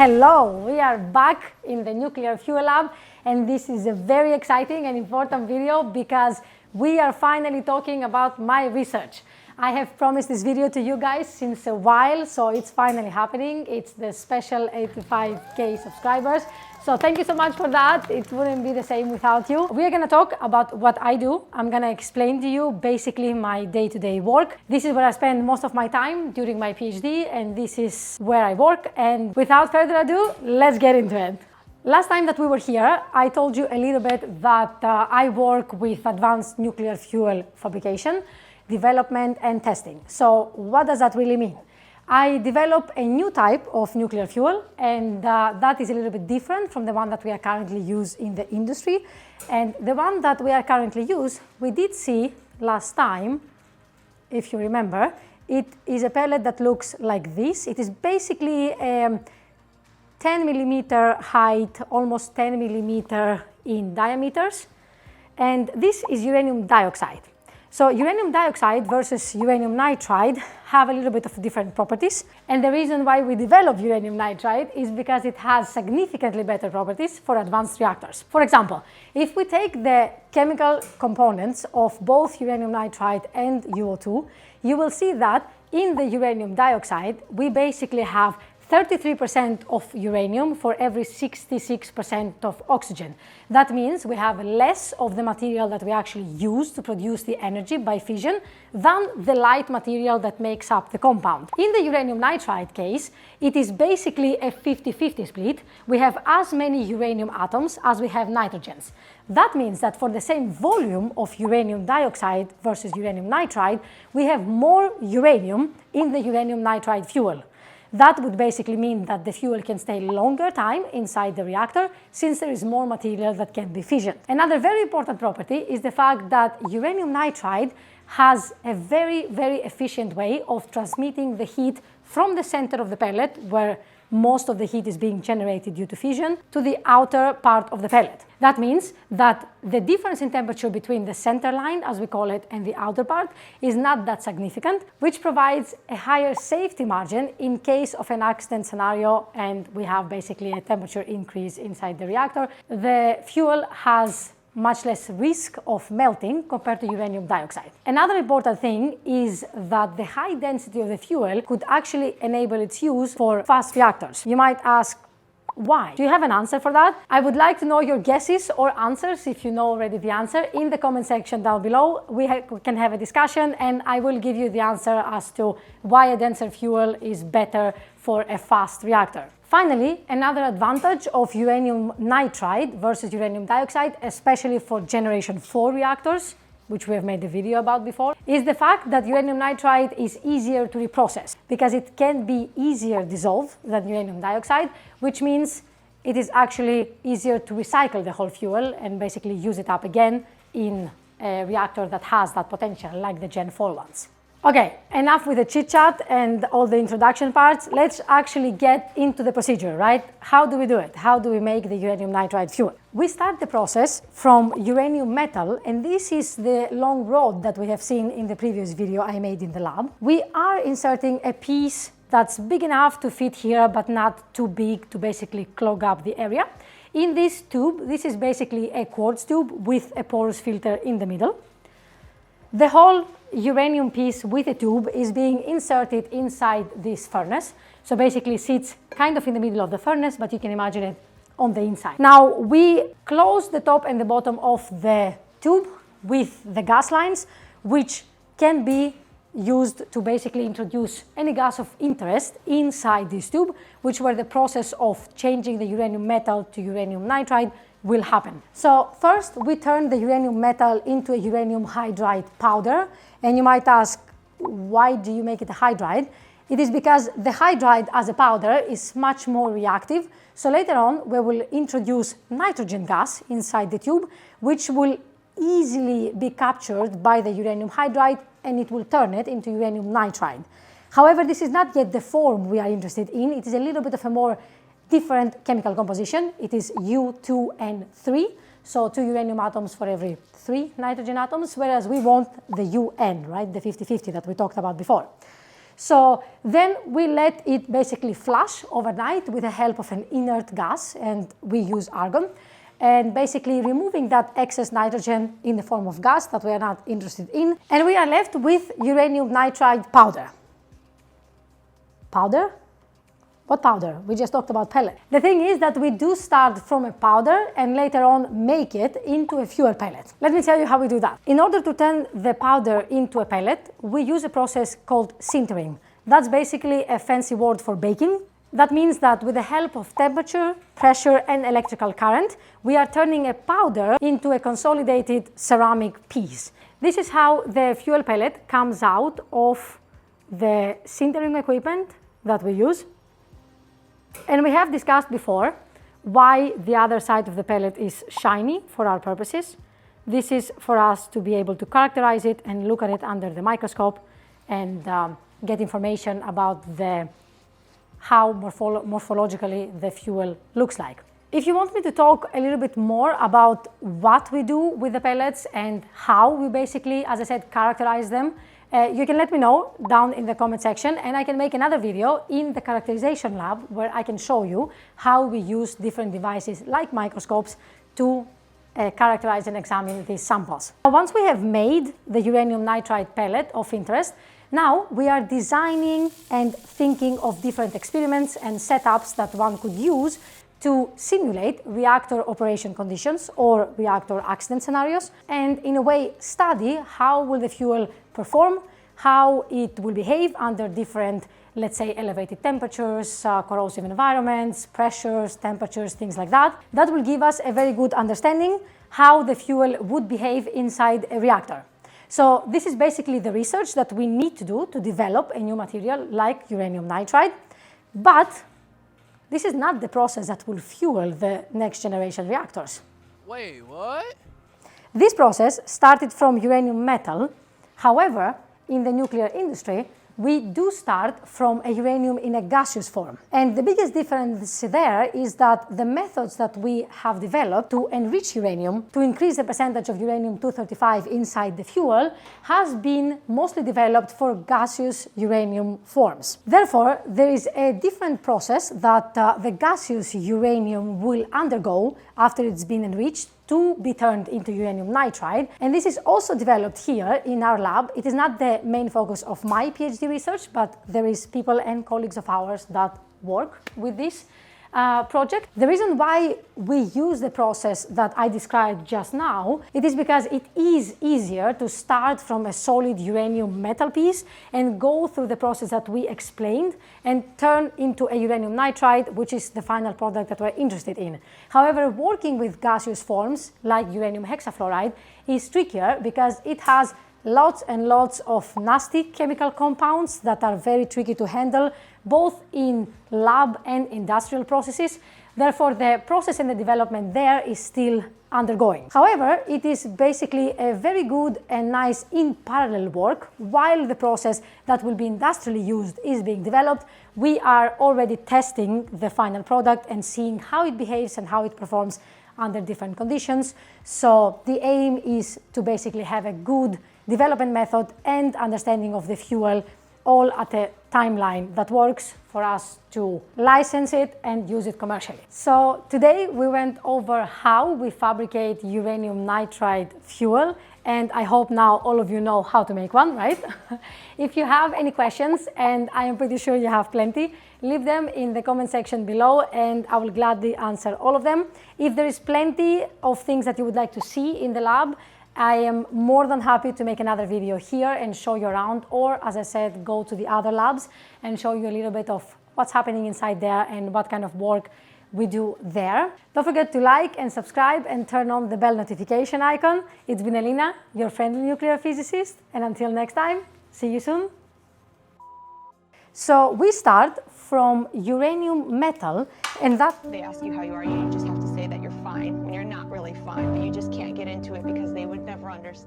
Hello, we are back in the Nuclear Fuel Lab, and this is a very exciting and important video because we are finally talking about my research. I have promised this video to you guys since a while, so it's finally happening. It's the special 85K subscribers. So thank you so much for that. It wouldn't be the same without you. We are going to talk about what I do. I'm going to explain to you basically my day-to-day work. This is where I spend most of my time during my PhD, and this is where I work. And without further ado, let's get into it. Last time that we were here, I told you a little bit that I work with advanced nuclear fuel fabrication, development and testing. So what does that really mean? I develop a new type of nuclear fuel, and that is a little bit different from the one that we are currently using in the industry. And the one that we are currently using, we did see last time, if you remember, it is a pellet that looks like this. It is basically 10 millimeter height, almost 10 millimeter in diameters, and this is uranium dioxide. So uranium dioxide versus uranium nitride have a little bit of different properties, and the reason why we develop uranium nitride is because it has significantly better properties for advanced reactors. For example, if we take the chemical components of both uranium nitride and UO2, you will see that in the uranium dioxide we basically have 33% of uranium for every 66% of oxygen. That means we have less of the material that we actually use to produce the energy by fission than the light material that makes up the compound. In the uranium nitride case, it is basically a 50-50 split. We have as many uranium atoms as we have nitrogens. That means that for the same volume of uranium dioxide versus uranium nitride, we have more uranium in the uranium nitride fuel. That would basically mean that the fuel can stay longer time inside the reactor since there is more material that can be fissioned. Another very important property is the fact that uranium nitride has a very, very efficient way of transmitting the heat from the center of the pellet, where most of the heat is being generated due to fission, to the outer part of the pellet. That means that the difference in temperature between the center line, as we call it, and the outer part is not that significant, which provides a higher safety margin in case of an accident scenario and we have basically a temperature increase inside the reactor. The fuel has much less risk of melting compared to uranium dioxide. Another important thing is that the high density of the fuel could actually enable its use for fast reactors. You might ask, why? Do you have an answer for that? I would like to know your guesses or answers, if you know already the answer, in the comment section down below. We can have a discussion, and I will give you the answer as to why a denser fuel is better for a fast reactor. Finally, another advantage of uranium nitride versus uranium dioxide, especially for generation 4 reactors, which we have made a video about before, is the fact that uranium nitride is easier to reprocess because it can be easier dissolved than uranium dioxide, which means it is actually easier to recycle the whole fuel and basically use it up again in a reactor that has that potential, like the Gen 4 ones. Okay, enough with the chit-chat and all the introduction parts. Let's actually get into the procedure, right? How do we do it? How do we make the uranium nitride fuel? We start the process from uranium metal, and this is the long rod that we have seen in the previous video I made in the lab. We are inserting a piece that's big enough to fit here, but not too big to basically clog up the area. In this tube, this is basically a quartz tube with a porous filter in the middle. The whole uranium piece with a tube is being inserted inside this furnace. So basically sits kind of in the middle of the furnace, but you can imagine it on the inside. Now we close the top and the bottom of the tube with the gas lines, which can be used to basically introduce any gas of interest inside this tube, which where the process of changing the uranium metal to uranium nitride will happen. So first we turn the uranium metal into a uranium hydride powder, and you might ask, why do you make it a hydride? It is because the hydride as a powder is much more reactive, so later on we will introduce nitrogen gas inside the tube, which will easily be captured by the uranium hydride and it will turn it into uranium nitride. However, this is not yet the form we are interested in. It is a little bit of a more different chemical composition. It is U2N3, so 2 uranium atoms for every 3 nitrogen atoms, whereas we want the UN, right, the 50-50 that we talked about before. So then we let it basically flush overnight with the help of an inert gas, and we use argon, and basically removing that excess nitrogen in the form of gas that we are not interested in, and we are left with uranium nitride powder. Powder? What powder? We just talked about pellet. The thing is that we do start from a powder and later on make it into a fuel pellet. Let me tell you how we do that. In order to turn the powder into a pellet, we use a process called sintering. That's basically a fancy word for baking. That means that with the help of temperature, pressure, and electrical current, we are turning a powder into a consolidated ceramic piece. This is how the fuel pellet comes out of the sintering equipment that we use. And we have discussed before why the other side of the pellet is shiny for our purposes. This is for us to be able to characterize it and look at it under the microscope and get information about how morphologically the fuel looks like. If you want me to talk a little bit more about what we do with the pellets and how we basically, as I said, characterize them, you can let me know down in the comment section, and I can make another video in the characterization lab where I can show you how we use different devices like microscopes to characterize and examine these samples. Once we have made the uranium nitride pellet of interest, now we are designing and thinking of different experiments and setups that one could use to simulate reactor operation conditions or reactor accident scenarios, and in a way study how will the fuel perform, how it will behave under different, let's say, elevated temperatures, corrosive environments, pressures, temperatures, things like that. That will give us a very good understanding how the fuel would behave inside a reactor. So this is basically the research that we need to do to develop a new material like uranium nitride, but this is not the process that will fuel the next generation reactors. Wait, what? This process started from uranium metal. However, in the nuclear industry, we do start from a uranium in a gaseous form. And the biggest difference there is that the methods that we have developed to enrich uranium, to increase the percentage of uranium-235 inside the fuel, has been mostly developed for gaseous uranium forms. Therefore, there is a different process that the gaseous uranium will undergo after it's been enriched to be turned into uranium nitride, and this is also developed here in our lab. It is not the main focus of my PhD research, but there is people and colleagues of ours that work with this project. The reason why we use the process that I described just now, it is because it is easier to start from a solid uranium metal piece and go through the process that we explained and turn into a uranium nitride, which is the final product that we're interested in. However, working with gaseous forms like uranium hexafluoride is trickier because it has lots and lots of nasty chemical compounds that are very tricky to handle, both in lab and industrial processes. Therefore, the process and the development there is still undergoing. However, it is basically a very good and nice in parallel work. While the process that will be industrially used is being developed, we are already testing the final product and seeing how it behaves and how it performs under different conditions. So the aim is to basically have a good development method and understanding of the fuel all at a timeline that works for us to license it and use it commercially. So today we went over how we fabricate uranium nitride fuel, and I hope now all of you know how to make one, right? If you have any questions, and I am pretty sure you have plenty, leave them in the comment section below and I will gladly answer all of them. If there is plenty of things that you would like to see in the lab, I am more than happy to make another video here and show you around, or as I said, go to the other labs and show you a little bit of what's happening inside there and what kind of work we do there. Don't forget to like and subscribe and turn on the bell notification icon. It's been Elina, your friendly nuclear physicist, and until next time, see you soon. So we start from uranium metal, and that... They ask you how you are, you just have to say that you're fine when you're not really fine, but you just can't get into it because they would never understand.